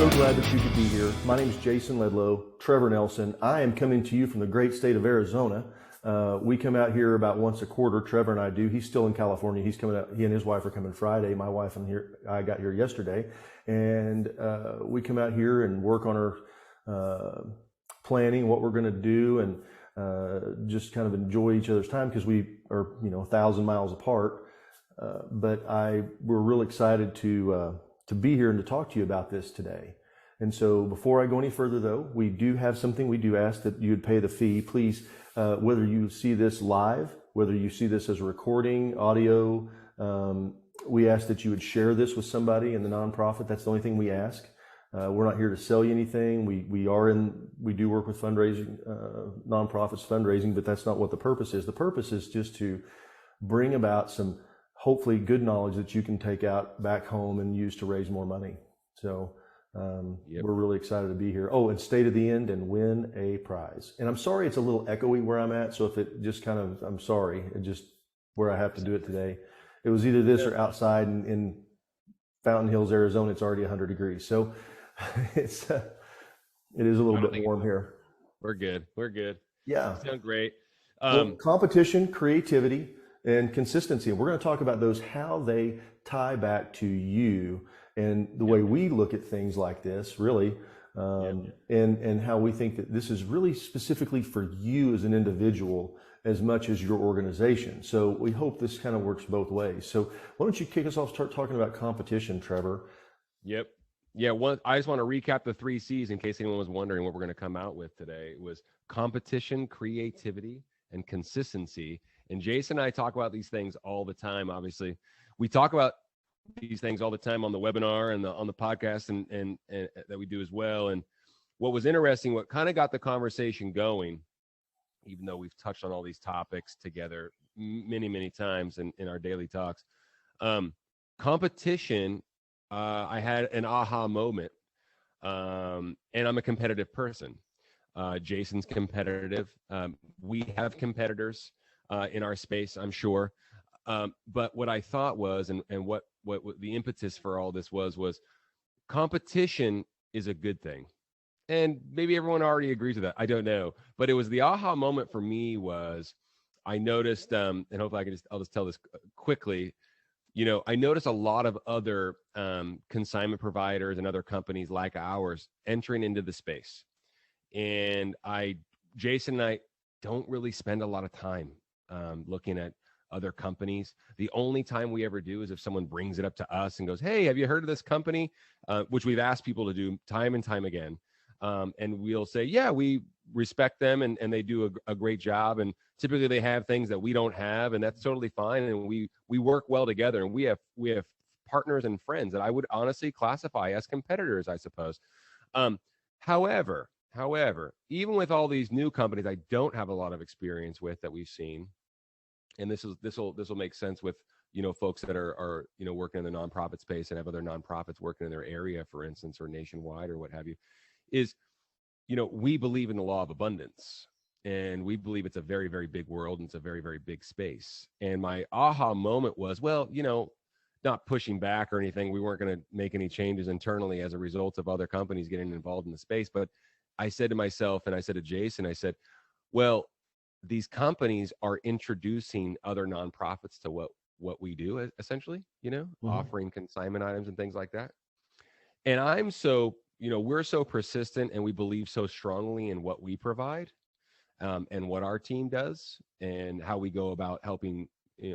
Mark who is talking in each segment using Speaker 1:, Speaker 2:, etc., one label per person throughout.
Speaker 1: so glad that you could be here. My name is Jason Ledlow, Trevor Nelson. I am coming to you from the great state of Arizona. We come out here about once a quarter. Trevor and I do. He's still in California. He's coming out. He and his wife are coming Friday. My wife and I got here yesterday, and we come out here and work on our planning, what we're going to do, and just kind of enjoy each other's time because we are 1,000 miles apart. But we're real excited to be here and to talk to you about this today. And so before I go any further, though, we do have something. We do ask that you would pay the fee. Please, whether you see this live, whether you see this as a recording, audio, we ask that you would share this with somebody in the nonprofit. That's the only thing we ask. We're not here to sell you anything. We do work with fundraising, nonprofits fundraising, but that's not what the purpose is. The purpose is just to bring about some hopefully good knowledge that you can take out back home and use to raise more money. So we're really excited to be here. Oh, and stay to the end and win a prize. And I'm sorry it's a little echoey where I'm at. So if it just I'm sorry, it just where I have to do it today. It was either this or outside in Fountain Hills, Arizona. It's already 100 degrees. So it is a little bit warm here.
Speaker 2: We're good.
Speaker 1: Yeah.
Speaker 2: You sound great.
Speaker 1: Competition, creativity, and consistency. And we're going to talk about those, how they tie back to you and the way we look at things like this, really, and how we think that this is really specifically for you as an individual as much as your organization. So we hope this kind of works both ways. So why don't you kick us off, start talking about competition, Trevor?
Speaker 2: Yep. Yeah, I just want to recap the 3 C's in case anyone was wondering what we're going to come out with today. It was competition, creativity, and consistency. And Jason and I talk about these things all the time. Obviously, we talk about these things all the time on the webinar and on the podcast and that we do as well. And what was interesting, what kind of got the conversation going, even though we've touched on all these topics together many, many times in our daily talks, competition, I had an aha moment, and I'm a competitive person. Jason's competitive. We have competitors in our space, I'm sure. But what I thought was, and what the impetus for all this was competition is a good thing. And maybe everyone already agrees with that. I don't know. But it was the aha moment for me was I noticed, and hopefully I'll just tell this quickly. I noticed a lot of other consignment providers and other companies like ours entering into the space. And Jason and I don't really spend a lot of time looking at other companies. The only time we ever do is if someone brings it up to us and goes, "Hey, have you heard of this company?" Which we've asked people to do time and time again. And we'll say, yeah, we respect them and they do a great job. And typically they have things that we don't have, and that's totally fine. And we work well together, and we have partners and friends that I would honestly classify as competitors, I suppose. However, even with all these new companies I don't have a lot of experience with that we've seen, and this will make sense with folks that are working in the nonprofit space and have other nonprofits working in their area, for instance, or nationwide or what have you, is we believe in the law of abundance, and we believe it's a very, very big world, and it's a very, very big space. And my aha moment was, not pushing back or anything, we weren't going to make any changes internally as a result of other companies getting involved in the space, but I said to myself, and I said to Jason, I said, well, these companies are introducing other nonprofits to what we do, essentially, offering consignment items and things like that. And I'm so, we're so persistent, and we believe so strongly in what we provide, and what our team does, and how we go about helping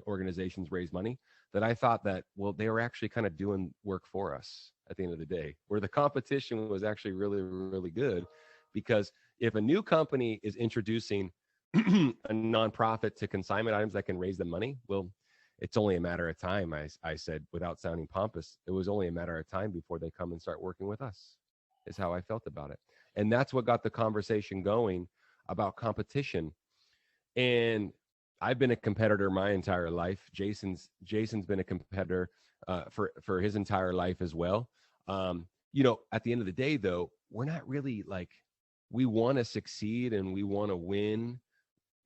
Speaker 2: organizations raise money, that I thought that, well, they were actually kind of doing work for us at the end of the day, where the competition was actually really, really good. Because if a new company is introducing a nonprofit to consignment items that can raise them money, well, it's only a matter of time. I said, without sounding pompous, it was only a matter of time before they come and start working with us, is how I felt about it. And that's what got the conversation going about competition. And I've been a competitor my entire life. Jason's been a competitor for his entire life as well. At the end of the day, though, we're not really we want to succeed and we want to win,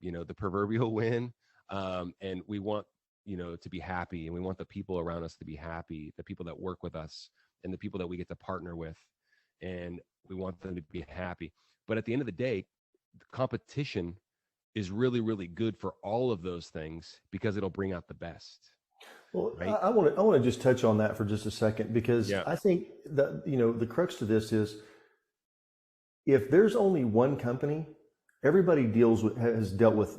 Speaker 2: the proverbial win. And we want, to be happy, and we want the people around us to be happy, the people that work with us and the people that we get to partner with. and we want them to be happy. But at the end of the day, the competition is really, really good for all of those things because it'll bring out the best,
Speaker 1: Well,
Speaker 2: right?
Speaker 1: I want to just touch on that for just a second, because
Speaker 2: Yeah.
Speaker 1: I think that, the crux to this is, if there's only one company, everybody has dealt with,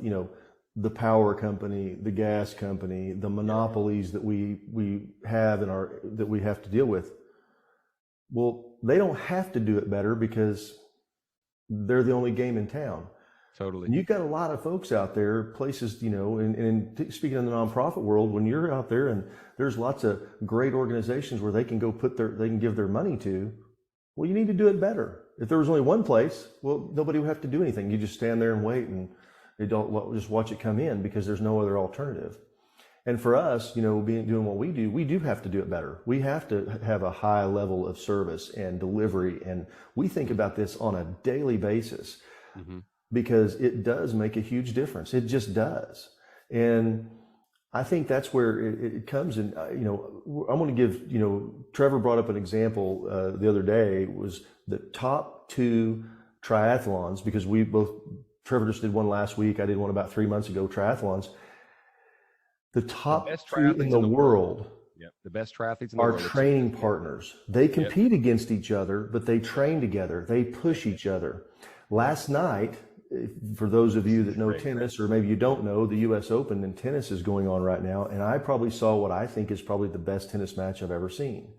Speaker 1: the power company, the gas company, the monopolies that we have that we have to deal with. Well, they don't have to do it better because they're the only game in town.
Speaker 2: Totally.
Speaker 1: And you've got a lot of folks out there, places, and speaking in the nonprofit world, when you're out there and there's lots of great organizations where they can go they can give their money to, well, you need to do it better. If there was only one place, well, nobody would have to do anything. You just stand there and wait, and they don't just watch it come in, because there's no other alternative. And for us, doing what we do have to do it better. We have to have a high level of service and delivery. And we think about this on a daily basis, because it does make a huge difference. It just does. And I think that's where it comes in. I want to give, Trevor brought up an example the other day, was the top 2 triathlons, because Trevor just did one last week. I did one about 3 months ago, triathlons. The top
Speaker 2: best
Speaker 1: 2 in the world
Speaker 2: the best triathletes in the
Speaker 1: are
Speaker 2: world
Speaker 1: training partners. They compete against each other, but they train together. They push each other. Last night, for those of you that know tennis, or maybe you don't know, the U.S. Open in tennis is going on right now, and I probably saw what I think is probably the best tennis match I've ever seen.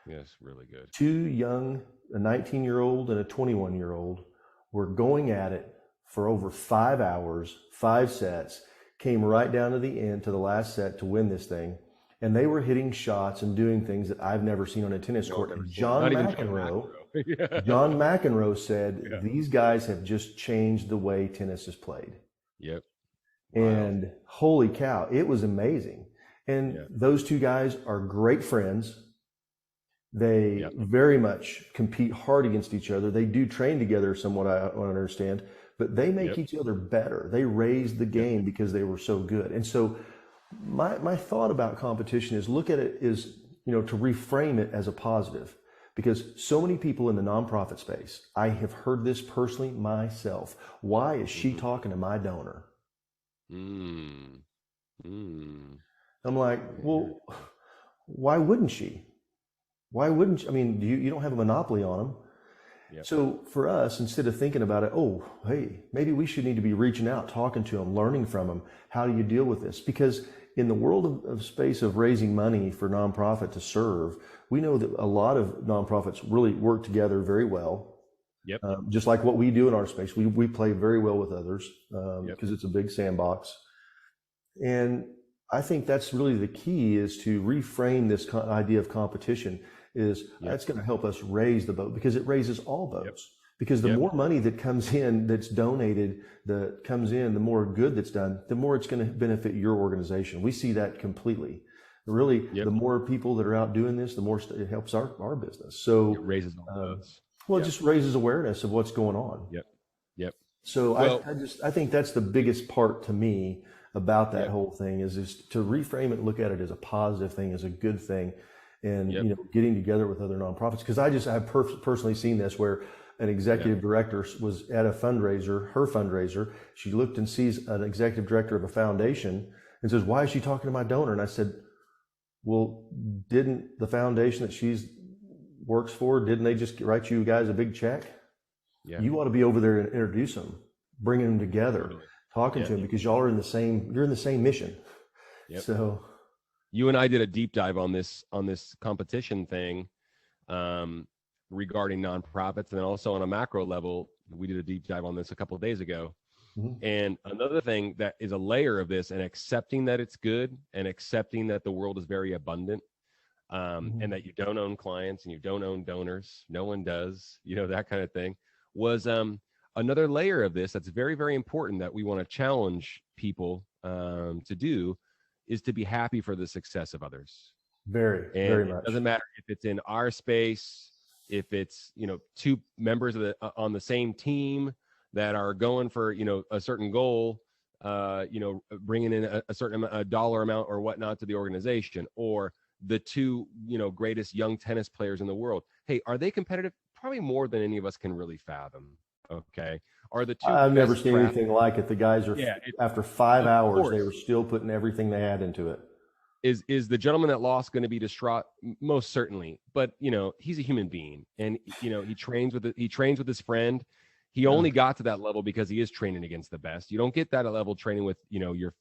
Speaker 2: Yes, really good.
Speaker 1: 2 young, a 19-year-old and a 21-year-old, were going at it for over 5 hours, 5 sets, came right down to the end, to the last set, to win this thing. And they were hitting shots and doing things that I've never seen on a tennis court. And John McEnroe said, these guys have just changed the way tennis is played.
Speaker 2: Yep.
Speaker 1: Wow. And holy cow, it was amazing. And those 2 guys are great friends. They very much compete hard against each other. They do train together somewhat, I understand, but they make each other better. They raised the game because they were so good. And so my thought about competition is, look at it is, to reframe it as a positive, because so many people in the nonprofit space, I have heard this personally myself. Why is she talking to my donor? I'm like, well, why wouldn't she? Why wouldn't you? I mean, you don't have a monopoly on them. Yep. So for us, instead of thinking about it, oh, hey, maybe we should need to be reaching out, talking to them, learning from them. How do you deal with this? Because in the world of space of raising money for nonprofit to serve, we know that a lot of nonprofits really work together very well.
Speaker 2: Yep.
Speaker 1: Just like what we do in our space, we play very well with others because it's a big sandbox. And I think that's really the key, is to reframe this idea of competition. That's going to help us raise the boat, because it raises all boats. Because the more money that comes in, that's donated, that comes in, the more good that's done, the more it's going to benefit your organization. We see that completely. Really, the more people that are out doing this, the more it helps our business. So
Speaker 2: it raises all boats.
Speaker 1: Well, it just raises awareness of what's going on.
Speaker 2: Yep.
Speaker 1: So I think that's the biggest part to me about that whole thing is to reframe it, look at it as a positive thing, as a good thing. And getting together with other nonprofits, because I've personally seen this, where an executive director was at a fundraiser, her fundraiser. She looked and sees an executive director of a foundation and says, "Why is she talking to my donor?" And I said, "Well, didn't the foundation that she's works for, didn't they just write you guys a big check? You ought to be over there and introduce them, bringing them together, talking to them, because y'all are you're in the same mission." So.
Speaker 2: You and I did a deep dive on this competition thing regarding nonprofits, and then also on a macro level, we did a deep dive on this a couple of days ago. And another thing that is a layer of this, and accepting that it's good, and accepting that the world is very abundant, and that you don't own clients and you don't own donors, no one does, that kind of thing, was another layer of this that's very, very important that we want to challenge people to do, is to be happy for the success of others. Very much. It doesn't matter if it's in our space, if it's 2 members of on the same team that are going for a certain goal, bringing in a certain dollar amount or whatnot to the organization, or the 2 greatest young tennis players in the world. Hey, are they competitive? probably more than any of us can really fathom. Okay, are the two
Speaker 1: I've never
Speaker 2: best
Speaker 1: seen
Speaker 2: travel.
Speaker 1: anything like it. The guys are,
Speaker 2: Yeah,
Speaker 1: after 5 hours, they
Speaker 2: course.
Speaker 1: were still putting everything they had into it.
Speaker 2: Is the gentleman that lost going to be distraught? Most certainly, but he's a human being, and he trains with his friend. He
Speaker 1: Yeah.
Speaker 2: only got to that level because he is training against the best. You don't get that level training with your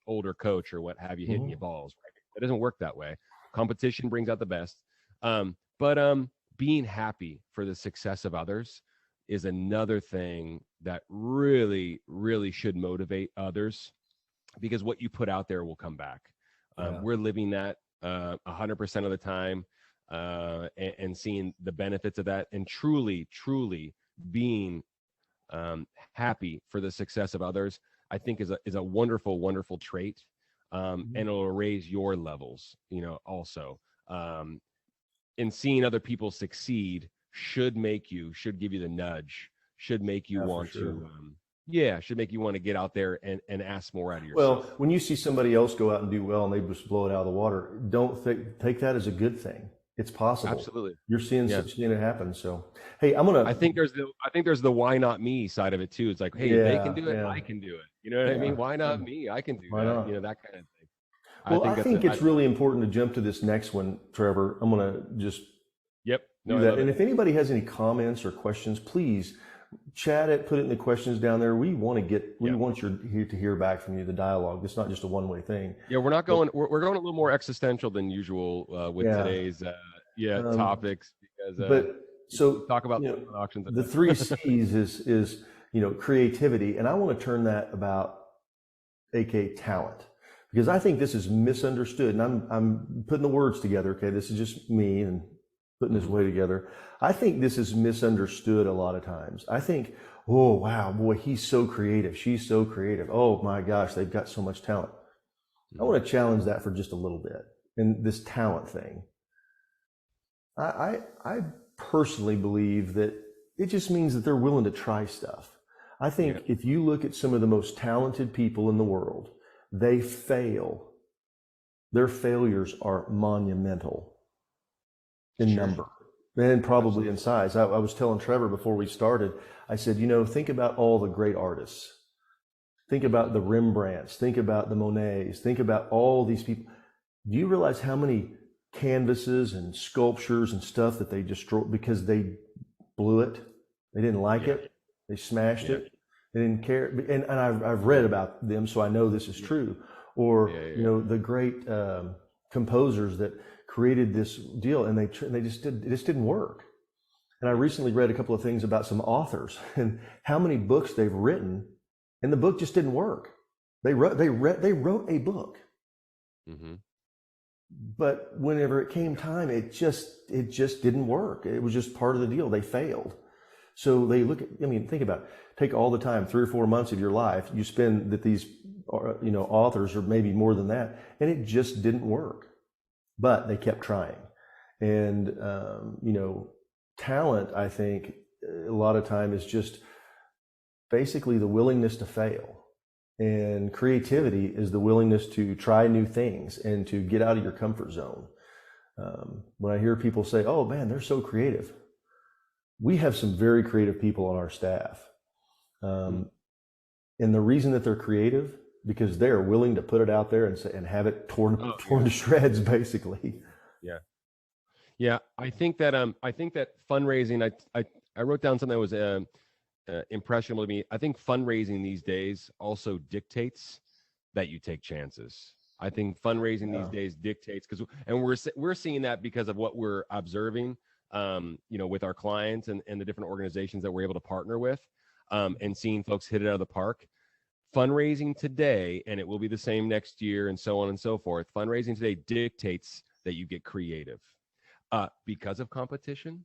Speaker 2: older coach or what have you hitting
Speaker 1: Mhm.
Speaker 2: you balls. Right? It doesn't work that way. Competition brings out the best. But being happy for the success of others is another thing that really, really should motivate others, because what you put out there will come back.
Speaker 1: Yeah.
Speaker 2: We're living that 100% of the time, and seeing the benefits of that, and truly, truly being happy for the success of others. I think is a wonderful, wonderful trait,
Speaker 1: Mhm.
Speaker 2: and it'll raise your levels. Also, and seeing other people succeed should give you the nudge, should make you
Speaker 1: Yeah, for
Speaker 2: want
Speaker 1: sure.
Speaker 2: to. Yeah, should make you want to get out there and ask more out of
Speaker 1: Well,
Speaker 2: yourself.
Speaker 1: when you see somebody else go out and do well and they just blow it out of the water, don't take that as a good thing. It's possible.
Speaker 2: Absolutely.
Speaker 1: You're seeing
Speaker 2: Yeah.
Speaker 1: it happen. So, hey, I'm
Speaker 2: I
Speaker 1: gonna.
Speaker 2: think there's the why not me side of it too. It's like, hey, they can
Speaker 1: Yeah,
Speaker 2: do it,
Speaker 1: yeah,
Speaker 2: I can do it. You know what I
Speaker 1: yeah.
Speaker 2: mean? Why not me? I can do
Speaker 1: Why
Speaker 2: that.
Speaker 1: not?
Speaker 2: That kind of thing. I
Speaker 1: Well,
Speaker 2: think
Speaker 1: I
Speaker 2: that's
Speaker 1: think it's really important to jump to this next one, Trevor. I'm gonna just
Speaker 2: Yep. No,
Speaker 1: do
Speaker 2: I
Speaker 1: that.
Speaker 2: love
Speaker 1: And
Speaker 2: it.
Speaker 1: if anybody has any comments or questions, please chat it, put it in the questions down there. We want
Speaker 2: Yeah.
Speaker 1: to hear back from you, the dialogue. It's not just a one-way thing.
Speaker 2: Yeah, we're not
Speaker 1: But,
Speaker 2: going. We're going a little more existential than usual with
Speaker 1: yeah.
Speaker 2: today's
Speaker 1: Um,
Speaker 2: topics, because
Speaker 1: but
Speaker 2: we
Speaker 1: so,
Speaker 2: talk about auctions.
Speaker 1: the three C's is creativity, and I want to turn that about aka talent, because I think this is misunderstood, and I'm putting the words together. Okay, this is just me and putting this way together. I think this is misunderstood a lot of times. I think, oh wow, boy, he's so creative, she's so creative. Oh my gosh, they've got so much talent. I want to challenge that for just a little bit. And this talent thing, I personally believe that it just means that they're willing to try stuff. I think if you look at some of the most talented people in the world, they fail. Their failures are monumental in number and probably in size. I was telling Trevor before we started, I said, think about all the great artists. Think about the Rembrandts. Think about the Monets. Think about all these people. Do you realize how many canvases and sculptures and stuff that they destroyed because they blew it? They didn't like it. They smashed it. They didn't care. And I've read about them, so I know this is true. Or the great composers that created this deal, and it just didn't work. And I recently read a couple of things about some authors and how many books they've written, and the book just didn't work. They wrote a book, but whenever it came time, it just didn't work. It was just part of the deal. They failed. So they think about it. Take all the time, 3 or 4 months of your life you spend that these authors, or maybe more than that, and it just didn't work. But they kept trying. And talent, I think, a lot of time is just basically the willingness to fail. And creativity is the willingness to try new things and to get out of your comfort zone. When I hear people say, oh man, they're so creative, we have some very creative people on our staff. And the reason that they're creative, because they're willing to put it out there and have it torn to shreds, basically.
Speaker 2: Yeah. I think that fundraising. I wrote down something that was impressionable to me. I think fundraising these days also dictates that you take chances. I think fundraising these days dictates, and we're seeing that because of what we're observing, with our clients and the different organizations that we're able to partner with, and seeing folks hit it out of the park. Fundraising today, and it will be the same next year, and so on and so forth. Fundraising today dictates that you get creative, because of competition.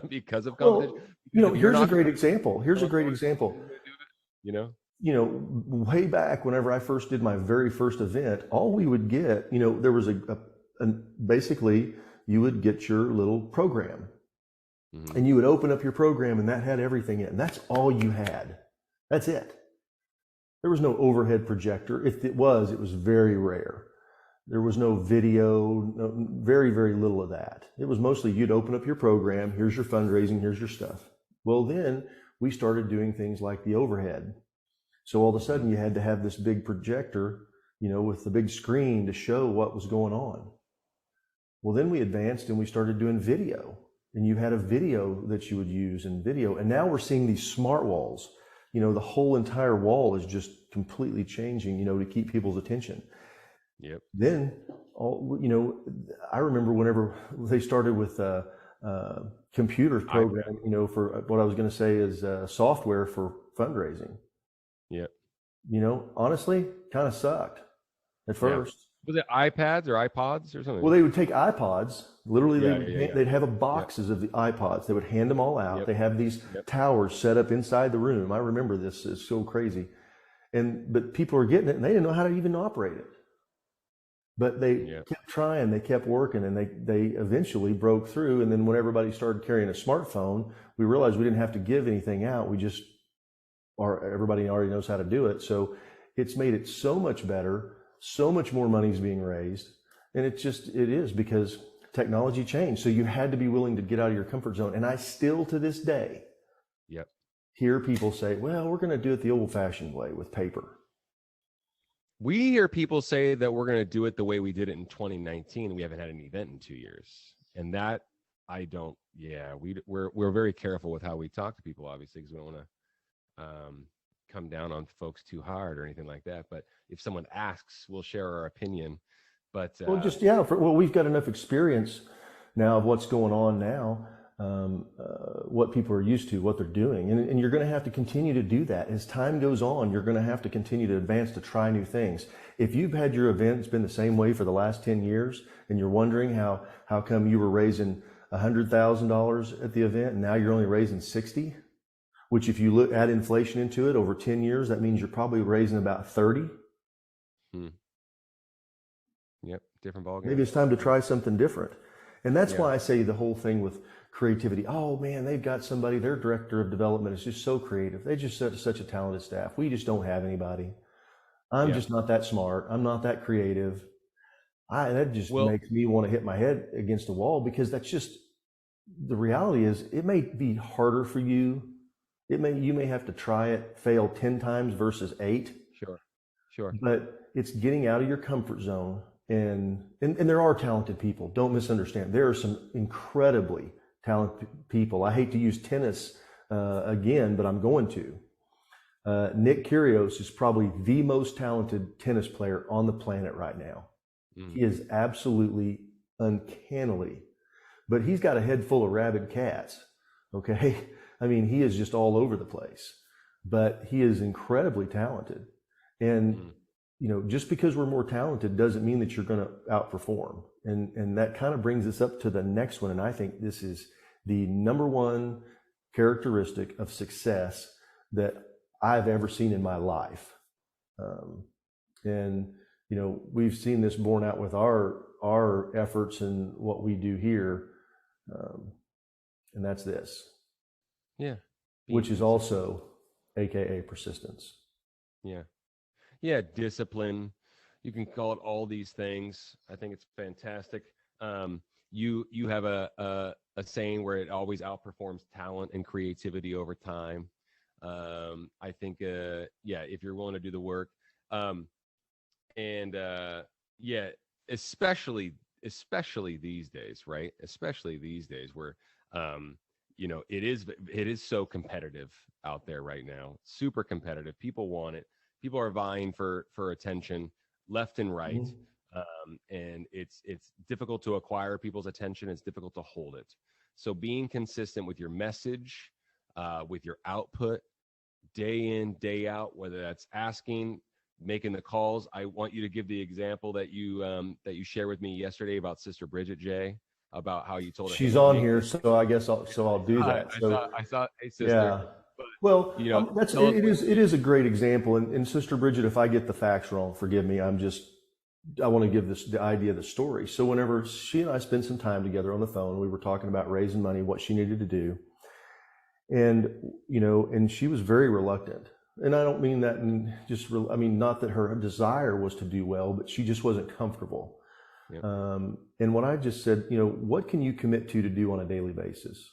Speaker 2: Because of competition.
Speaker 1: Well, here's a great example. Way back whenever I first did my very first event, all we would get, there was basically you would get your little program, and you would open up your program, and that had everything in it. And that's all you had. That's it. There was no overhead projector. If it was very rare. There was no video, very, very little of that. It was mostly you'd open up your program, here's your fundraising, here's your stuff. Well, then we started doing things like the overhead. So all of a sudden you had to have this big projector, with the big screen to show what was going on. Well, then we advanced and we started doing video, and you had a video that you would use in video. And now we're seeing these smart walls. The whole entire wall is just completely changing, to keep people's attention.
Speaker 2: Yep.
Speaker 1: Then, I remember whenever they started with computers program, for what I was going to say is software for fundraising.
Speaker 2: Yep.
Speaker 1: Honestly, kind of sucked at first.
Speaker 2: Was it iPads or iPods or something?
Speaker 1: Well, they would take iPods, literally, they'd have boxes of the iPods. They would hand them all out. They have these towers set up inside the room. I remember this. It's so crazy. But people are getting it, and they didn't know how to even operate it. But they kept trying, they kept working, and they eventually broke through. And then when everybody started carrying a smartphone, we realized we didn't have to give anything out. Everybody already knows how to do it. So it's made it so much better. So much more money is being raised. And it is because technology changed. So you had to be willing to get out of your comfort zone. And I still, to this day, hear people say, well, we're going to do it the old fashioned way with paper.
Speaker 2: We hear people say that we're going to do it the way we did it in 2019. We haven't had an event in 2 years. And that we're very careful with how we talk to people, obviously, because we don't want to come down on folks too hard or anything like that. But if someone asks, we'll share our opinion. But we've got enough experience now of what's going on now, what people are used to, what they're doing. And you're going to have to continue to do that. As time goes on, you're going to have to continue to advance to try new things. If you've had your events been the same way for the last 10 years and you're wondering how come you were raising $100,000 at the event and now you're only raising 60, which if you add inflation into it over 10 years, that means you're probably raising about 30. Yep, different ballgame.
Speaker 1: Maybe it's time to try something different. And that's why I say the whole thing with creativity. Oh man, they've got somebody, their director of development is just so creative. They just have such a talented staff. We just don't have anybody. I'm just not that smart. I'm not that creative. That just makes me want to hit my head against the wall, because that's just, the reality is it may be harder for you. You may have to try it, fail 10 times versus 8. Sure. But it's getting out of your comfort zone. And there are talented people. Don't misunderstand. There are some incredibly talented people. I hate to use tennis again, but I'm going to. Nick Kyrgios is probably the most talented tennis player on the planet right now. He is absolutely uncannily, but he's got a head full of rabid cats. Okay. I mean, he is just all over the place, but he is incredibly talented. And, just because we're more talented doesn't mean that you're going to outperform. And that kind of brings us up to the next one. And I think this is the number one characteristic of success that I've ever seen in my life. We've seen this borne out with our efforts and what we do here. And that's this.
Speaker 2: Yeah.
Speaker 1: Which is also AKA persistence.
Speaker 2: Yeah. Discipline. You can call it all these things. I think it's fantastic. You have a saying where it always outperforms talent and creativity over time. I think, if you're willing to do the work, especially these days, right? Especially these days where, it is so competitive out there right now, super competitive. People want it. People are vying for attention left and right. And it's difficult to acquire people's attention. It's difficult to hold it. So being consistent with your message, with your output, day in, day out, whether that's asking, making the calls. I want you to give the example that you shared with me yesterday about Sister Bridget J, about how you told her.
Speaker 1: She's on here, so I guess I'll do that.
Speaker 2: I thought, hey, sister.
Speaker 1: Yeah. Well, it is a great example. And Sister Bridget, if I get the facts wrong, forgive me. I want to give the idea of the story. So whenever she and I spent some time together on the phone, we were talking about raising money, what she needed to do. And she was very reluctant. And I don't mean that not that her desire was to do well, but she just wasn't comfortable.
Speaker 2: Yep.
Speaker 1: And what I just said, what can you commit to do on a daily basis?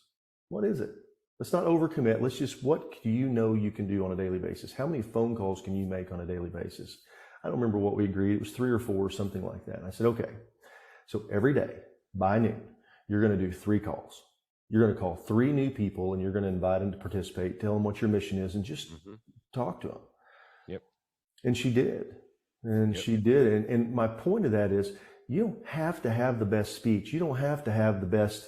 Speaker 1: What is it? Let's not overcommit. Let's just, what do you can do on a daily basis? How many phone calls can you make on a daily basis? I don't remember what we agreed. It was 3 or 4 or something like that. And I said, okay, so every day by noon, you're going to do 3 calls. You're going to call 3 new people and you're going to invite them to participate, tell them what your mission is, and just talk to them.
Speaker 2: Yep.
Speaker 1: And she did. And she did. And my point of that is, you don't have to have the best speech. You don't have to have the best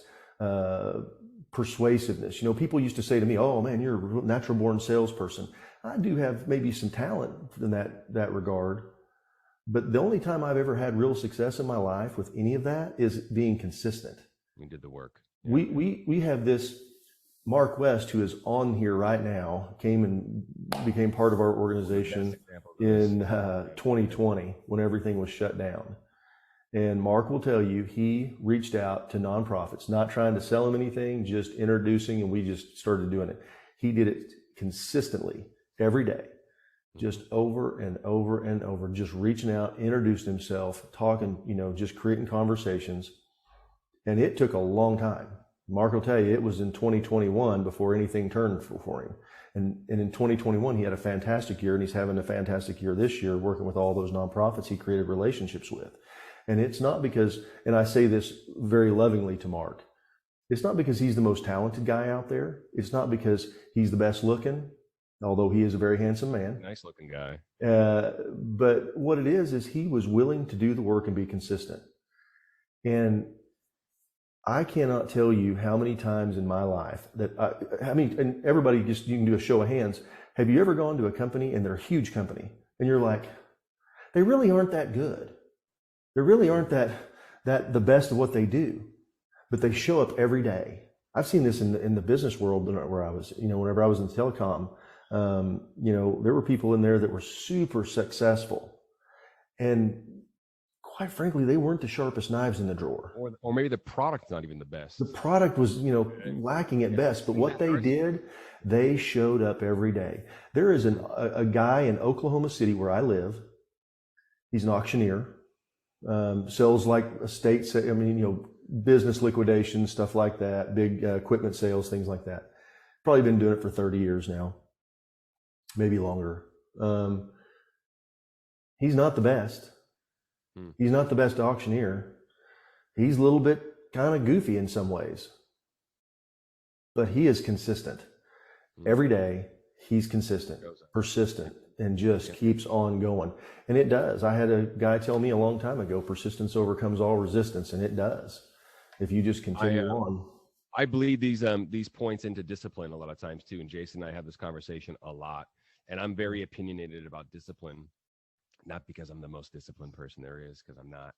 Speaker 1: persuasiveness. People used to say to me, oh man, you're a natural born salesperson. I do have maybe some talent in that regard. But the only time I've ever had real success in my life with any of that is being consistent.
Speaker 2: We did the work.
Speaker 1: Yeah. We have this Mark West, who is on here right now, came and became part of our organization in 2020 when everything was shut down. And Mark will tell you, he reached out to nonprofits, not trying to sell them anything, just introducing, and we just started doing it. He did it consistently every day, just over and over and over, just reaching out, introducing himself, talking, just creating conversations. And it took a long time. Mark will tell you, it was in 2021 before anything turned for him. And in 2021, he had a fantastic year, and he's having a fantastic year this year working with all those nonprofits he created relationships with. And it's not because, and I say this very lovingly to Mark, it's not because he's the most talented guy out there. It's not because he's the best looking, although he is a very handsome man.
Speaker 2: Nice looking guy.
Speaker 1: But what it is he was willing to do the work and be consistent. And I cannot tell you how many times in my life that, and everybody you can do a show of hands. Have you ever gone to a company and they're a huge company and you're like, they really aren't that good. They really aren't that the best of what they do, but they show up every day. I've seen this in the business world where I was, whenever I was in telecom, there were people in there that were super successful, and quite frankly, they weren't the sharpest knives in the drawer.
Speaker 2: Or maybe the product's not even the best.
Speaker 1: The product was, lacking at best, but what they did, they showed up every day. There is a guy in Oklahoma City where I live. He's an auctioneer. Sells like estates, business liquidation, stuff like that, big equipment sales, things like that. Probably been doing it for 30 years now, maybe longer. He's not the best. He's not the best auctioneer. He's a little bit kind of goofy in some ways, but he is consistent. Every day, he's consistent, persistent, and just keeps on going. And it does. I had a guy tell me a long time ago, persistence overcomes all resistance, and it does. If you just continue on.
Speaker 2: I bleed these points into discipline a lot of times too. And Jason and I have this conversation a lot. And I'm very opinionated about discipline, not because I'm the most disciplined person there is, because I'm not.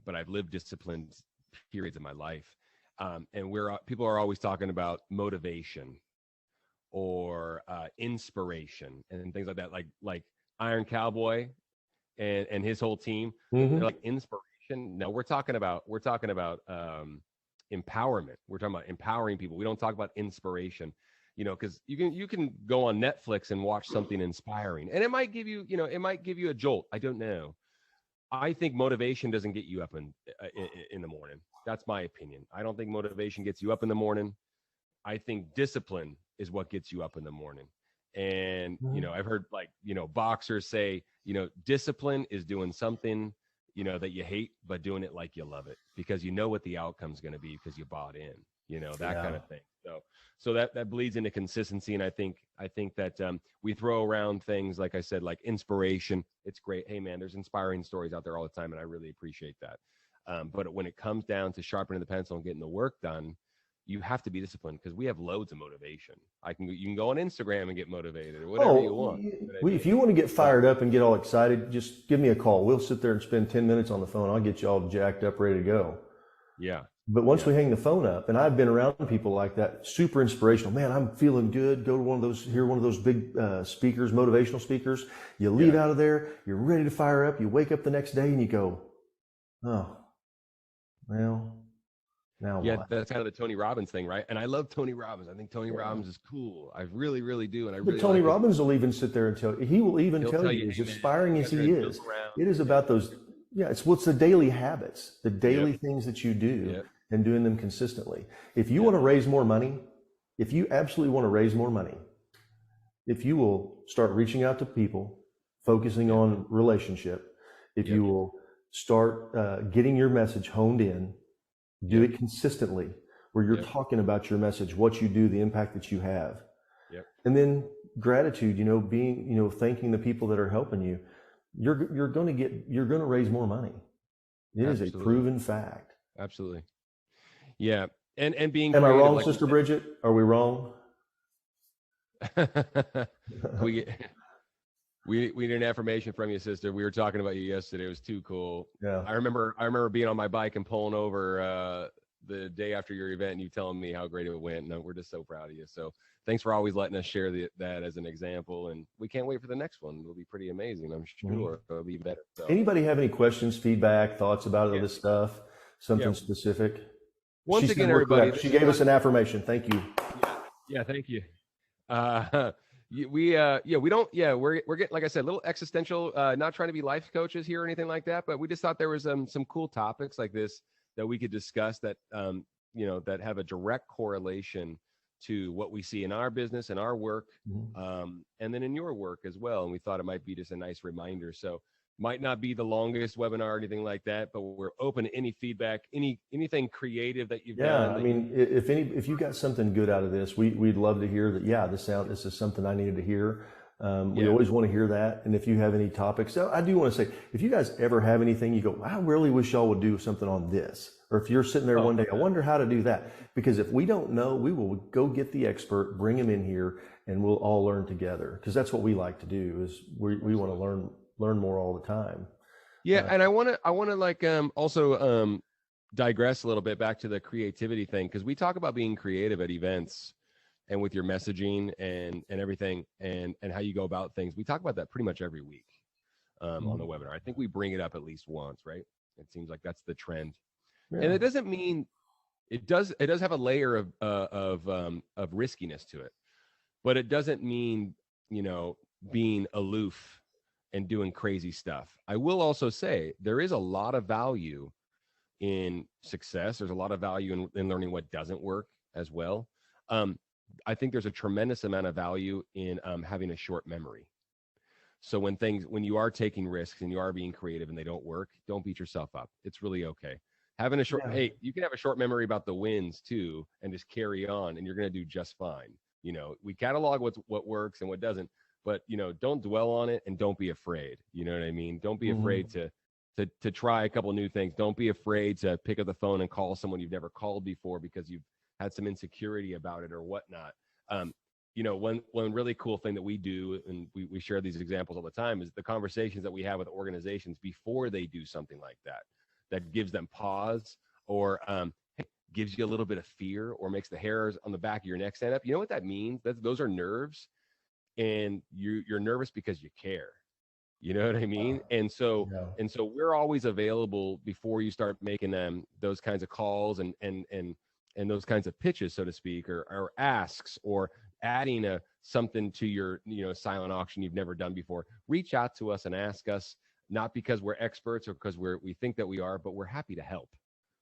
Speaker 2: But I've lived disciplined periods of my life. And people are always talking about motivation or inspiration and things like that, like Iron Cowboy and his whole team. They're like inspiration. No, we're talking about empowerment. We're talking about empowering people. We don't talk about inspiration, because you can go on Netflix and watch something inspiring, and it might give you a jolt. I don't know. I think motivation doesn't get you up in the morning. That's my opinion. I don't think motivation gets you up in the morning. I think discipline is what gets you up in the morning. And, I've heard boxers say, discipline is doing something, that you hate, but doing it like you love it because you know what the outcome's going to be because you bought in, kind of thing. So that bleeds into consistency. And I think that we throw around things, like I said, like inspiration. It's great. Hey man, there's inspiring stories out there all the time. And I really appreciate that. But when it comes down to sharpening the pencil and getting the work done, you have to be disciplined because we have loads of motivation. You can go on Instagram and get motivated or whatever you want.
Speaker 1: If you want to get fired up and get all excited, just give me a call. We'll sit there and spend 10 minutes on the phone. I'll get you all jacked up, ready to go.
Speaker 2: Yeah.
Speaker 1: But once we hang the phone up, and I've been around people like that, super inspirational. Man, I'm feeling good. Go to hear one of those big speakers, motivational speakers. You leave out of there, you're ready to fire up. You wake up the next day and you go, oh, well, now what?
Speaker 2: That's kind of the Tony Robbins thing, right? And I love Tony Robbins. I think Tony Robbins is cool. I really, really do. And
Speaker 1: but Tony Robbins will even sit there and he will even tell you, as inspiring as he is, it is about those Yeah, it's what's the daily habits, the daily
Speaker 2: Yep.
Speaker 1: things that you do
Speaker 2: Yep.
Speaker 1: and doing them consistently. If you
Speaker 2: Yep.
Speaker 1: want to raise more money, if you absolutely want to raise more money, if you will start reaching out to people, focusing
Speaker 2: Yep.
Speaker 1: on relationship, if
Speaker 2: Yep.
Speaker 1: you will start getting your message honed in, do
Speaker 2: Yep.
Speaker 1: it consistently, where you're
Speaker 2: Yep.
Speaker 1: talking about your message, what you do, the impact that you have,
Speaker 2: Yep.
Speaker 1: and then gratitude. Being thanking the people that are helping you. You're going to raise more money. It is a
Speaker 2: Absolutely.
Speaker 1: proven fact.
Speaker 2: Absolutely. Yeah. And being
Speaker 1: Am I
Speaker 2: creative,
Speaker 1: wrong,
Speaker 2: like you
Speaker 1: Sister Bridget? Are we wrong?
Speaker 2: said. we we need an affirmation from you, sister. We were talking about you yesterday. It was too cool.
Speaker 1: Yeah.
Speaker 2: I remember being on my bike and pulling over the day after your event, and you telling me how great it went. And we're just so proud of you. So thanks for always letting us share that as an example. And we can't wait for the next one. It'll be pretty amazing, I'm
Speaker 1: Mhm.
Speaker 2: sure. It'll be better. So
Speaker 1: Anybody have any questions, feedback, thoughts about all
Speaker 2: yeah,
Speaker 1: this stuff?
Speaker 2: yeah.
Speaker 1: Something specific? She
Speaker 2: Once
Speaker 1: said
Speaker 2: again,
Speaker 1: we're
Speaker 2: everybody,
Speaker 1: correct.
Speaker 2: this
Speaker 1: She
Speaker 2: is
Speaker 1: gave
Speaker 2: not.
Speaker 1: us an affirmation. Thank you.
Speaker 2: Yeah, yeah. Thank you. Uh, we don't, we're getting, like I said, a little existential, not trying to be life coaches here or anything like that, but we just thought there was some cool topics like this that we could discuss that, that have a direct correlation to what we see in our business and our work,
Speaker 1: Mhm.
Speaker 2: and then in your work as well. And we thought it might be just a nice reminder. So might not be the longest webinar or anything like that, but we're open to any feedback, anything creative that you've
Speaker 1: Yeah,
Speaker 2: done
Speaker 1: I
Speaker 2: that
Speaker 1: mean, if you got something good out of this, we'd love to hear that. Yeah, this is something I needed to hear. We
Speaker 2: yeah.
Speaker 1: always want to hear that. And if you have any topics, so I do want to say, if you guys ever have anything, you go, I really wish y'all would do something on this. Or if you're sitting there
Speaker 2: Oh,
Speaker 1: one day, I wonder how to do that. Because if we don't know, we will go get the expert, bring him in here, and we'll all learn together. Because that's what we like to do. Is we want to learn more all the time.
Speaker 2: Yeah, and I want to like also digress a little bit back to the creativity thing, because we talk about being creative at events and with your messaging and everything, and how you go about things. We talk about that pretty much every week on the webinar. I think we bring it up at least once, right? It seems like that's the trend, and
Speaker 1: Yeah.
Speaker 2: it doesn't mean it does have a layer of riskiness to it, but it doesn't mean being aloof and doing crazy stuff. I will also say there is a lot of value in success. There's a lot of value in learning what doesn't work as well. Um, I think there's a tremendous amount of value in having a short memory. So when you are taking risks and you are being creative and they don't work, don't beat yourself up. It's really okay. Having a short,
Speaker 1: Yeah.
Speaker 2: hey, you can have a short memory about the wins too, and just carry on, and you're going to do just fine. We catalog what works and what doesn't, but don't dwell on it, and don't be afraid. You know what I mean? Don't be
Speaker 1: Mhm.
Speaker 2: afraid to try a couple new things. Don't be afraid to pick up the phone and call someone you've never called before because you've had some insecurity about it or whatnot. Um, one really cool thing that we do, and we share these examples all the time, is the conversations that we have with organizations before they do something like that gives them pause, or gives you a little bit of fear, or makes the hairs on the back of your neck stand up. You know what that means? Those are nerves, and you're nervous because you care. You know what I mean? And so
Speaker 1: Yeah.
Speaker 2: we're always available before you start making those kinds of calls and those kinds of pitches, so to speak, or asks, or adding something to your silent auction you've never done before. Reach out to us and ask us, not because we're experts or because we think that we are, but we're happy to help.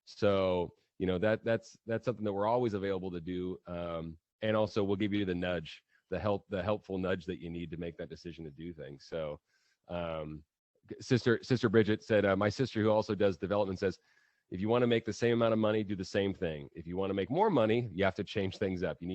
Speaker 2: So that's something that we're always available to do. And also we'll give you the nudge, the helpful nudge that you need to make that decision to do things. So um, sister Bridget said, my sister, who also does development, says, if you want to make the same amount of money, do the same thing. If you want to make more money, you have to change things up. You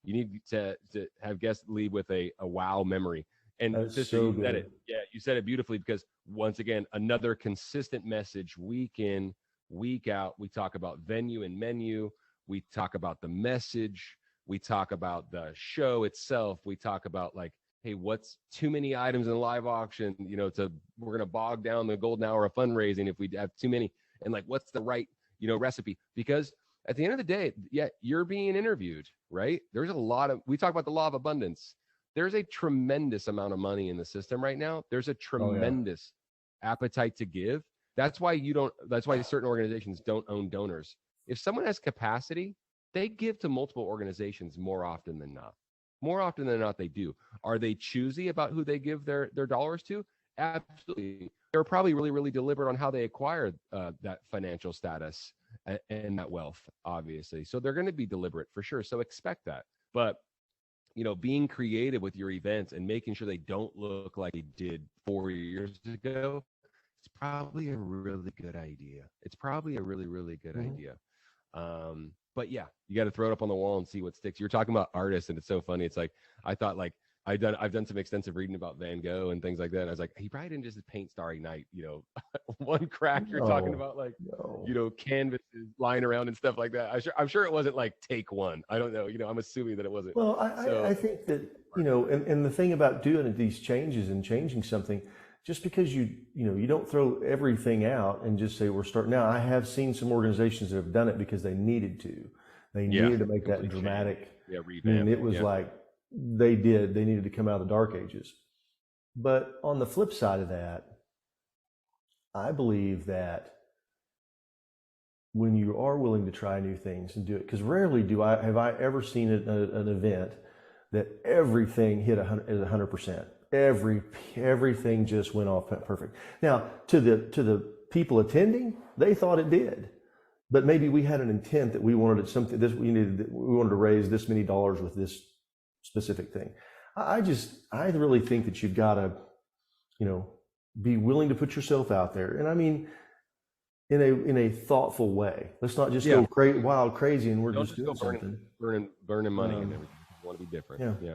Speaker 2: need to have guests lead with a wow memory. And
Speaker 1: That's
Speaker 2: sister,
Speaker 1: so
Speaker 2: you said it.
Speaker 1: good.
Speaker 2: Yeah, you said it beautifully, because once again, another consistent message week in, week out. We talk about venue and menu. We talk about the message. We talk about the show itself. We talk about, like, hey, what's too many items in the live auction? We're gonna bog down the golden hour of fundraising if we have too many. And, like, what's the right recipe? Because at the end of the day, yeah, you're being interviewed, right? We talk about the law of abundance. There's a tremendous amount of money in the system right now. There's a
Speaker 1: Oh yeah.
Speaker 2: tremendous appetite to give. That's why certain organizations don't own donors. If someone has capacity, they give to multiple organizations more often than not. More often than not, they do. Are they choosy about who they give their dollars to? Absolutely. were probably really, really deliberate on how they acquired that financial status and that wealth, obviously. So they're going to be deliberate for sure. So expect that. But being creative with your events and making sure they don't look like they did 4 years ago, it's probably a really good idea. It's probably a really, really good idea. But yeah, you got to throw it up on the wall and see what sticks. You're talking about artists, and it's so funny. It's like I thought, like I've done some extensive reading about Van Gogh and things like that. And I was like, he probably didn't just paint Starry Night, one crack. You're talking about like, canvases lying around and stuff like that. I'm sure it wasn't like take one. I don't know. I'm assuming that it wasn't.
Speaker 1: Well, I think that, and the thing about doing these changes and changing something, just because you don't throw everything out and just say we're starting now. I have seen some organizations that have done it because they needed to. They needed to make that dramatic.
Speaker 2: Yeah, revamp.
Speaker 1: And it was like they needed to come out of the dark ages. But on the flip side of that, I believe that when you are willing to try new things and do it, because rarely have I ever seen an event that everything hit 100%. Everything just went off perfect. Now, to the people attending, they thought it did, but maybe we had an intent that we wanted something. We wanted to raise this many dollars with this specific thing. I really think that you've got to, be willing to put yourself out there, and I mean, in a thoughtful way. Let's not just go wild crazy and we're just doing something.
Speaker 2: Burning money and everything. You want to be different. Yeah.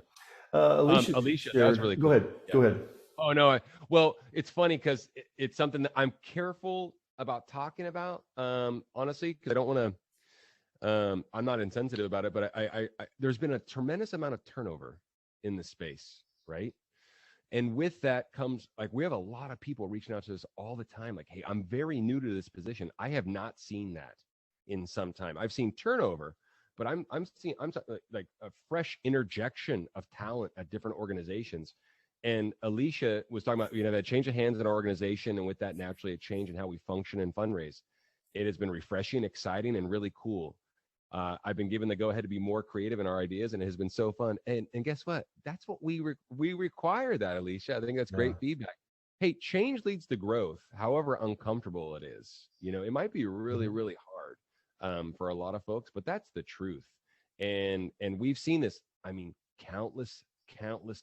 Speaker 1: Alicia,
Speaker 2: that was really cool.
Speaker 1: Go ahead.
Speaker 2: Oh no. Well, it's funny because it's something that I'm careful about talking about. Honestly, because I don't want to. I'm not insensitive about it, but I there's been a tremendous amount of turnover in the space, right? And with that comes, like, we have a lot of people reaching out to us all the time. Like, hey, I'm very new to this position. I have not seen that in some time. I've seen turnover, but I'm seeing like a fresh interjection of talent at different organizations. And Alicia was talking about, that change of hands in our organization, and with that, naturally, a change in how we function and fundraise. It has been refreshing, exciting, and really cool. I've been given the go-ahead to be more creative in our ideas, and it has been so fun. And guess what? That's what we require, that, Alicia. I think that's great feedback. Hey, change leads to growth, however uncomfortable it is. It might be really, really hard for a lot of folks, but that's the truth. And we've seen this, I mean, countless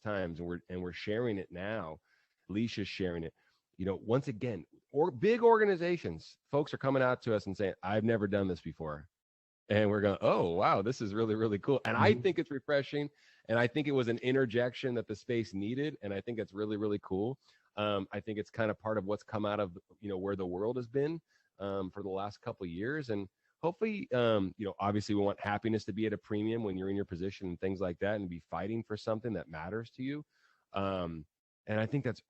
Speaker 2: times, and we're sharing it now. Alicia's sharing it. Once again, big organizations, folks are coming out to us and saying, I've never done this before. And we're going, oh, wow, this is really, really cool. And I think it's refreshing. And I think it was an interjection that the space needed. And I think it's really, really cool. I think it's kind of part of what's come out of, where the world has been for the last couple of years. And hopefully, obviously we want happiness to be at a premium when you're in your position and things like that, and be fighting for something that matters to you. And I think that's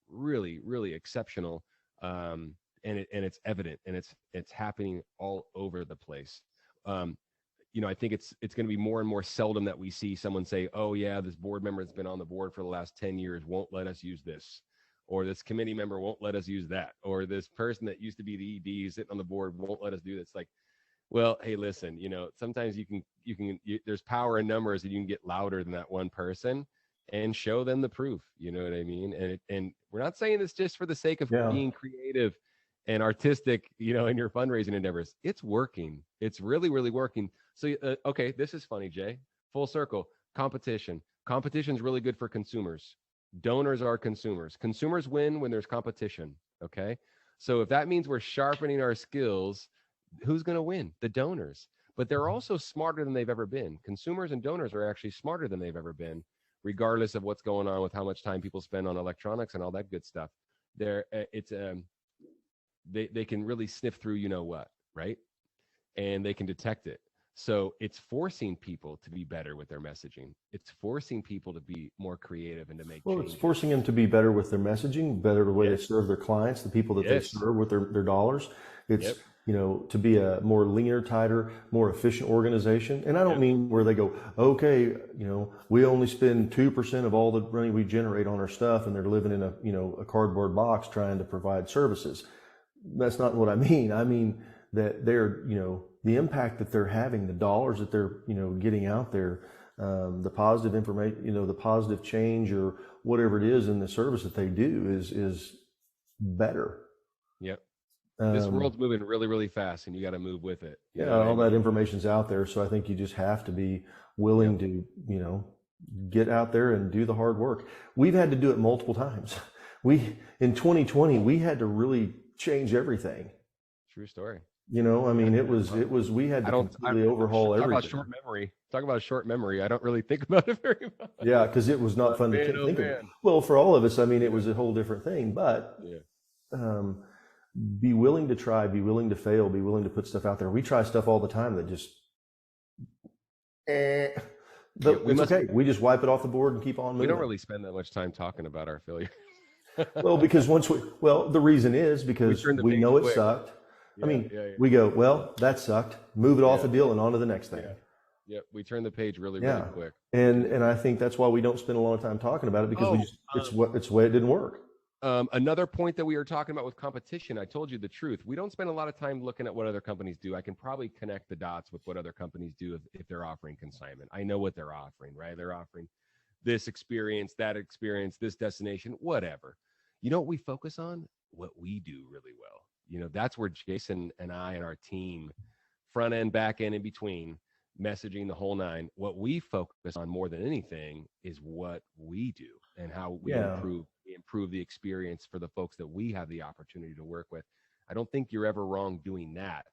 Speaker 2: really, really exceptional. And it's evident, and it's happening all over the place. I think it's going to be more and more seldom that we see someone say, oh yeah, this board member that's been on the board for the last 10 years won't let us use this, or this committee member won't let us use that, or this person that used to be the ED sitting on the board won't let us do this. Like, well, hey, listen, sometimes there's power in numbers, and you can get louder than that one person and show them the proof. You know what I mean? And we're not saying this just for the sake of being creative and artistic, in your fundraising endeavors. It's working. It's really, really working. So, okay, this is funny, Jay. Full circle. Competition. Competition is really good for consumers. Donors are consumers. Consumers win when there's competition, okay? So if that means we're sharpening our skills, who's going to win? The donors. But they're also smarter than they've ever been. Consumers and donors are actually smarter than they've ever been, regardless of what's going on with how much time people spend on electronics and all that good stuff. They can really sniff through what, right? And they can detect it. So it's forcing people to be better with their messaging. It's forcing people to be more creative and to make changes.
Speaker 1: It's forcing them to be better with their messaging, better the way they serve their clients, the people that they serve with their dollars. It's, to be a more leaner, tighter, more efficient organization. And I don't mean where they go, okay, we only spend 2% of all the money we generate on our stuff, and they're living in a cardboard box trying to provide services. That's not what I mean. I mean that they're, the impact that they're having, the dollars that they're, getting out there, the positive information, the positive change or whatever it is in the service that they do is better.
Speaker 2: Yep. This
Speaker 1: Um,
Speaker 2: world's moving really, really fast, and you got to move with it. You
Speaker 1: yeah,
Speaker 2: know what I
Speaker 1: all that
Speaker 2: mean?
Speaker 1: information's out there. So I think you just have to be
Speaker 2: Yep.
Speaker 1: willing to, get out there and do the hard work. We've had to do it multiple times. In 2020, we had to really change everything.
Speaker 2: True story.
Speaker 1: I mean,
Speaker 2: Yeah.
Speaker 1: we had
Speaker 2: I
Speaker 1: to
Speaker 2: don't.
Speaker 1: completely overhaul
Speaker 2: Talk about
Speaker 1: everything.
Speaker 2: short memory. Talk about short memory. I don't really think about it very much.
Speaker 1: Yeah, because it was not
Speaker 2: But
Speaker 1: fun to
Speaker 2: man, oh
Speaker 1: think of.
Speaker 2: man.
Speaker 1: Well, for all of us, I mean, it
Speaker 2: Yeah.
Speaker 1: was a whole different thing. But
Speaker 2: Yeah.
Speaker 1: um, be willing to try, be willing to fail, be willing to put stuff out there. We try stuff all the time that just, eh,
Speaker 2: Yeah,
Speaker 1: but it's okay. We just wipe it off the board and keep on
Speaker 2: we
Speaker 1: moving.
Speaker 2: don't really spend that much time talking about our failure.
Speaker 1: Well, because the reason is because
Speaker 2: turn the
Speaker 1: we
Speaker 2: page
Speaker 1: know it
Speaker 2: quick.
Speaker 1: sucked.
Speaker 2: Yeah,
Speaker 1: I mean,
Speaker 2: yeah.
Speaker 1: we go, well, that sucked. Move it off the
Speaker 2: Yeah.
Speaker 1: deal and on to the next thing.
Speaker 2: Yeah. Yep, we turn the page really,
Speaker 1: Yeah.
Speaker 2: really quick.
Speaker 1: And I think that's why we don't spend a lot of time talking about it, because it's the way it didn't work.
Speaker 2: Another point that we were talking about with competition, I told you the truth. We don't spend a lot of time looking at what other companies do. I can probably connect the dots with what other companies do if they're offering consignment. I know what they're offering, right? They're offering this experience, that experience, this destination, whatever. You know what we focus on? What we do really well. That's where Jason and I and our team, front end, back end, in between, messaging, the whole nine. What we focus on more than anything is what we do and how we improve the experience for the folks that we have the opportunity to work with. I don't think you're ever wrong doing that.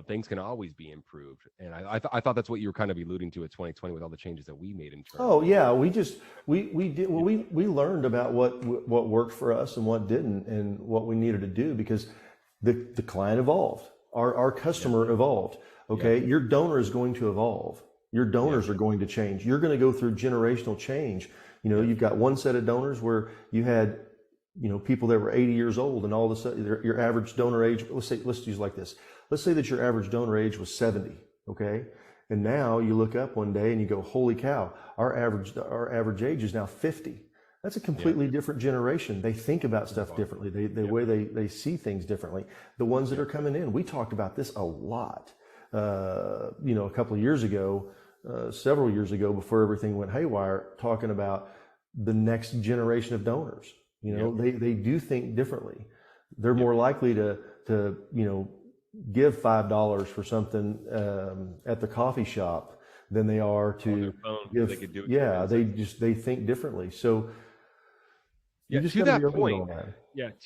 Speaker 2: Things can always be improved. And I thought that's what you were kind of alluding to at 2020 with all the changes that we made in terms.
Speaker 1: Oh yeah, we did. Well, we learned about what worked for us and what didn't, and what we needed to do, because the client evolved, our customer evolved. Okay, your donor is going to evolve. Your donors are going to change. You're going to go through generational change. You've got one set of donors where you had, people that were 80 years old, and all of a sudden your average donor age, let's use like this. Let's say that your average donor age was 70. Okay. And now you look up one day and you go, holy cow, our average age is now 50. That's a completely different generation. They think about stuff differently. The way they see things differently. The ones that are coming in, we talked about this a lot, a couple of years ago, several years ago, before everything went haywire, talking about the next generation of donors. They do think differently. They're more likely to give $5 for something at the coffee shop than they are to give. They think differently. So
Speaker 2: to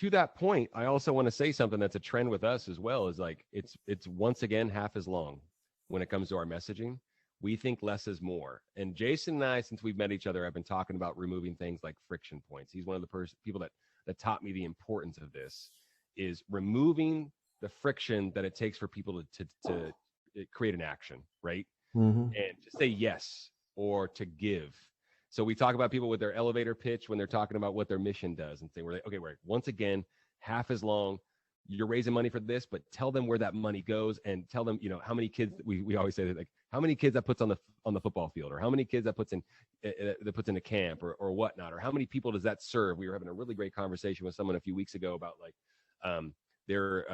Speaker 2: that point, I also want to say something that's a trend with us as well, is like it's once again half as long when it comes to our messaging. We think less is more. And Jason and I, since we've met each other, have been talking about removing things like friction points. He's one of the people that taught me the importance of this, is removing the friction that it takes for people to create an action, right?
Speaker 1: Mm-hmm.
Speaker 2: And to say yes or to give. So we talk about people with their elevator pitch when they're talking about what their mission does, and say, we're once again, half as long. You're raising money for this, but tell them where that money goes, and tell them, how many kids, we always say that, like, how many kids that puts on the football field, or how many kids that puts in a camp or whatnot, or how many people does that serve? We were having a really great conversation with someone a few weeks ago about they're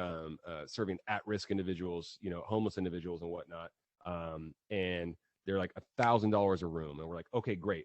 Speaker 2: serving at-risk individuals, homeless individuals and whatnot. And they're like $1,000 a room. And we're like, okay, great.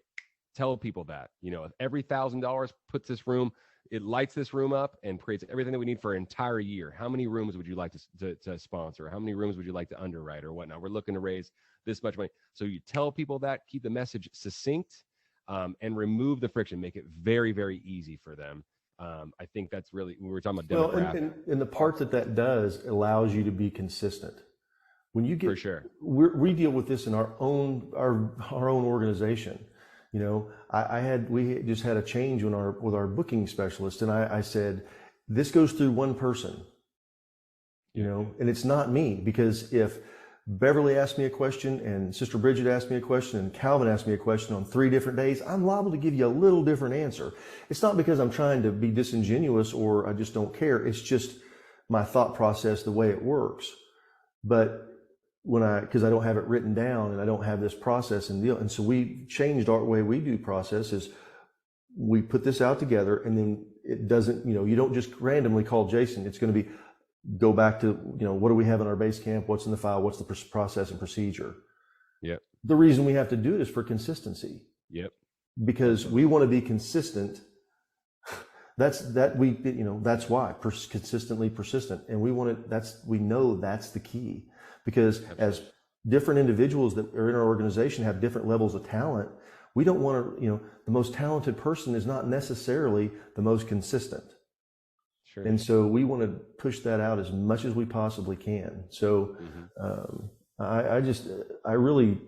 Speaker 2: Tell people that, if every $1,000 puts this room, it lights this room up and creates everything that we need for an entire year. How many rooms would you like to sponsor? How many rooms would you like to underwrite or whatnot? We're looking to raise this much money. So you tell people that, keep the message succinct, and remove the friction, make it very, very easy for them. I think that's really, we were talking about demographic.
Speaker 1: And the part that does allows you to be consistent. When you get,
Speaker 2: for sure,
Speaker 1: we deal with this in our own organization. We just had a change with our booking specialist, and I said, this goes through one person, and it's not me, because if Beverly asked me a question, and Sister Bridget asked me a question, and Calvin asked me a question on 3 different days, I'm liable to give you a little different answer. It's not because I'm trying to be disingenuous or I just don't care. It's just my thought process, the way it works. But because I don't have it written down and I don't have this process and deal. And so we changed our way we do process is we put this out together, and then it doesn't, you don't just randomly call Jason. It's going to be, go back to, what do we have in our base camp? What's in the file? What's the process and procedure?
Speaker 2: Yep.
Speaker 1: The reason we have to do it is for consistency.
Speaker 2: Yep.
Speaker 1: Because we want to be consistent That's why consistently persistent, and we know that's the key, because as different individuals that are in our organization have different levels of talent, we don't want to, the most talented person is not necessarily the most consistent.
Speaker 2: Sure.
Speaker 1: And so we want to push that out as much as we possibly can. So I really,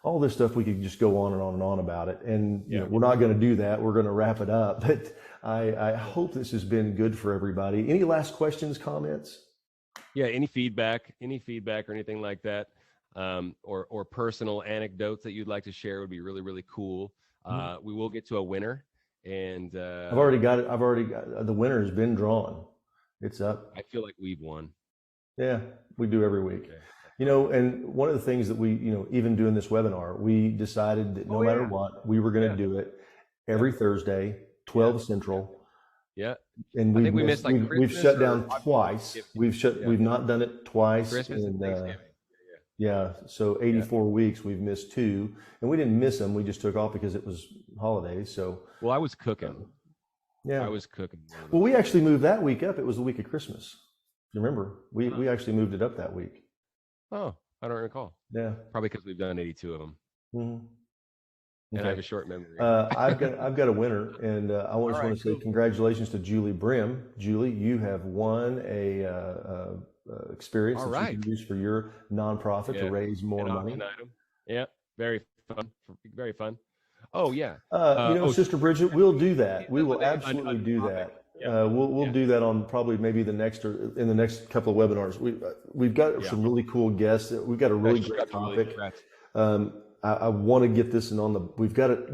Speaker 1: all this stuff, we could just go on and on and on about it. And we're not going to do that. We're going to wrap it up. But I hope this has been good for everybody. Any last questions, comments?
Speaker 2: Yeah, any feedback or anything like that, or personal anecdotes that you'd like to share would be really, really cool. We will get to a winner. And
Speaker 1: I've already got it. The winner has been drawn. It's up.
Speaker 2: I feel like we've won.
Speaker 1: Yeah, we do every week. Okay. And one of the things that we, even doing this webinar, we decided that no matter what, we were going to do it every Thursday, 12 Central.
Speaker 2: Yeah.
Speaker 1: And
Speaker 2: I think we missed like
Speaker 1: we've shut down twice. We've not done it twice.
Speaker 2: Christmas and Thanksgiving.
Speaker 1: Yeah, so 84 weeks, we've missed 2, and we didn't miss them. We just took off because it was holidays. So,
Speaker 2: well, I was cooking. I was cooking.
Speaker 1: Well, we actually moved that week up. It was the week of Christmas. You remember? We actually moved it up that week.
Speaker 2: Oh, I don't recall.
Speaker 1: Yeah,
Speaker 2: probably because we've done 82 of them.
Speaker 1: Mm-hmm.
Speaker 2: And I have a short memory.
Speaker 1: I've got a winner, and I just want to say congratulations to Julie Brim. Julie, you have won a experience that you can use for your nonprofit to raise more money.
Speaker 2: Yeah, very fun. Very fun. Oh yeah.
Speaker 1: Sister Bridget, we'll do that. We will absolutely do that. We'll do that on probably maybe in the next couple of webinars. We've got some really cool guests. We've got a really great topic. I want to get this we've got it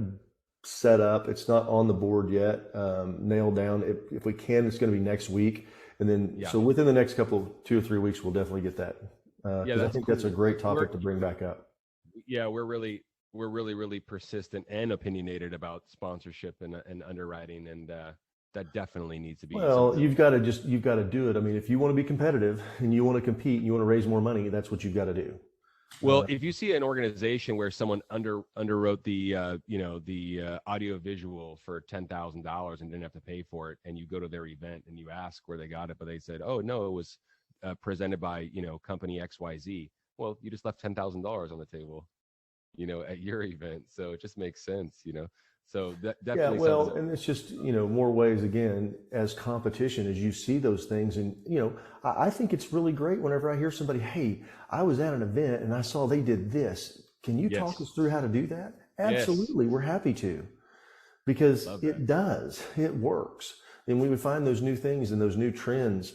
Speaker 1: set up. It's not on the board yet, nailed down. If we can, it's going to be next week. And then, so within the next 2 or 3 weeks, we'll definitely get that. I think that's a great topic to bring back up.
Speaker 2: Yeah, we're really, really persistent and opinionated about sponsorship and underwriting, and that definitely needs to be.
Speaker 1: Well, you've got to do it. I mean, if you want to be competitive and you want to compete and you want to raise more money, that's what you've got to do.
Speaker 2: Well, if you see an organization where someone underwrote the audio visual for $10,000 and didn't have to pay for it, and you go to their event and you ask where they got it, but they said, "Oh no, it was presented by company XYZ." Well, you just left $10,000 on the table, at your event, so it just makes sense, So that definitely.
Speaker 1: Yeah, well, and it's just more ways again as competition as you see those things, and I think it's really great whenever I hear somebody, "Hey, I was at an event and I saw they did this. Can you talk us through how to do that?" Absolutely, we're happy to, because it works, and we would find those new things and those new trends.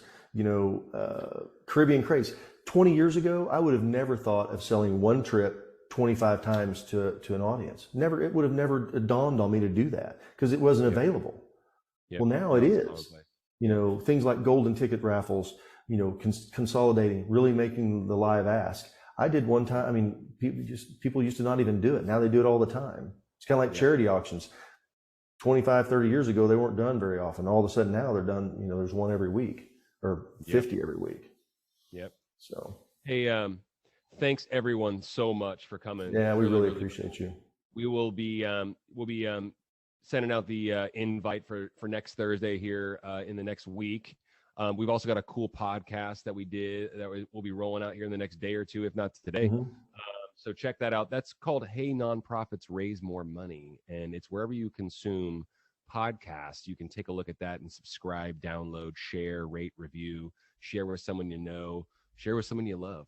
Speaker 1: Caribbean craze. 20 years ago, I would have never thought of selling one trip 25 times to an audience. It would have never dawned on me to do that because it wasn't available. Well, now it is. Things like golden ticket raffles, consolidating, really making the live ask. I did one time. I mean, people used to not even do it. Now they do it all the time. It's kind of like charity auctions. 25, 30 years ago, they weren't done very often. All of a sudden now they're done, there's one every week or 50 every week.
Speaker 2: Yep.
Speaker 1: So,
Speaker 2: hey, thanks everyone so much for coming.
Speaker 1: Yeah, we really appreciate you.
Speaker 2: We will be sending out the invite for next Thursday here in the next week. We've also got a cool podcast that we did that we'll be rolling out here in the next day or two, if not today. Mm-hmm. So check that out. That's called Hey Nonprofits Raise More Money, and it's wherever you consume podcasts. You can take a look at that and subscribe, download, share, rate, review, share with someone you know, share with someone you love.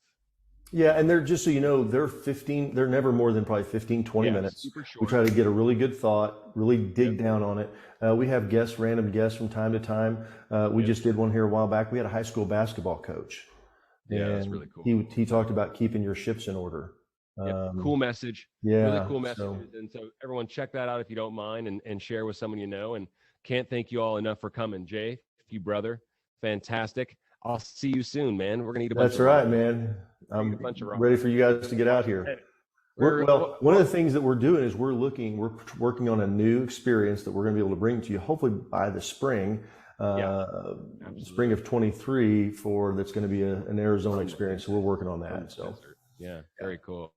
Speaker 1: Yeah, and they're, just so you know, they're never more than probably 15, 20 minutes.
Speaker 2: Super short.
Speaker 1: We try to get a really good thought, really dig down on it. We have random guests from time to time. We just did one here a while back. We had a high school basketball coach.
Speaker 2: Yeah, that's really cool.
Speaker 1: He talked about keeping your ships in order.
Speaker 2: Cool message.
Speaker 1: Yeah.
Speaker 2: Really cool message. And so everyone check that out if you don't mind, and share with someone you know. And can't thank you all enough for coming. Jay, you brother, fantastic. I'll see you soon, man. We're going to eat a bunch
Speaker 1: That's right, man. I'm ready for you guys to get out here. One of the things that we're doing is we're working on a new experience that we're going to be able to bring to you, hopefully by the spring, spring of 23 that's going to be an Arizona experience. So we're working on that. So
Speaker 2: very cool.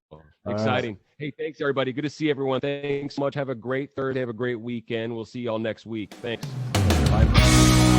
Speaker 2: Exciting. Hey, thanks everybody. Good to see everyone. Thanks so much. Have a great Thursday. Have a great weekend. We'll see you all next week. Thanks. Bye.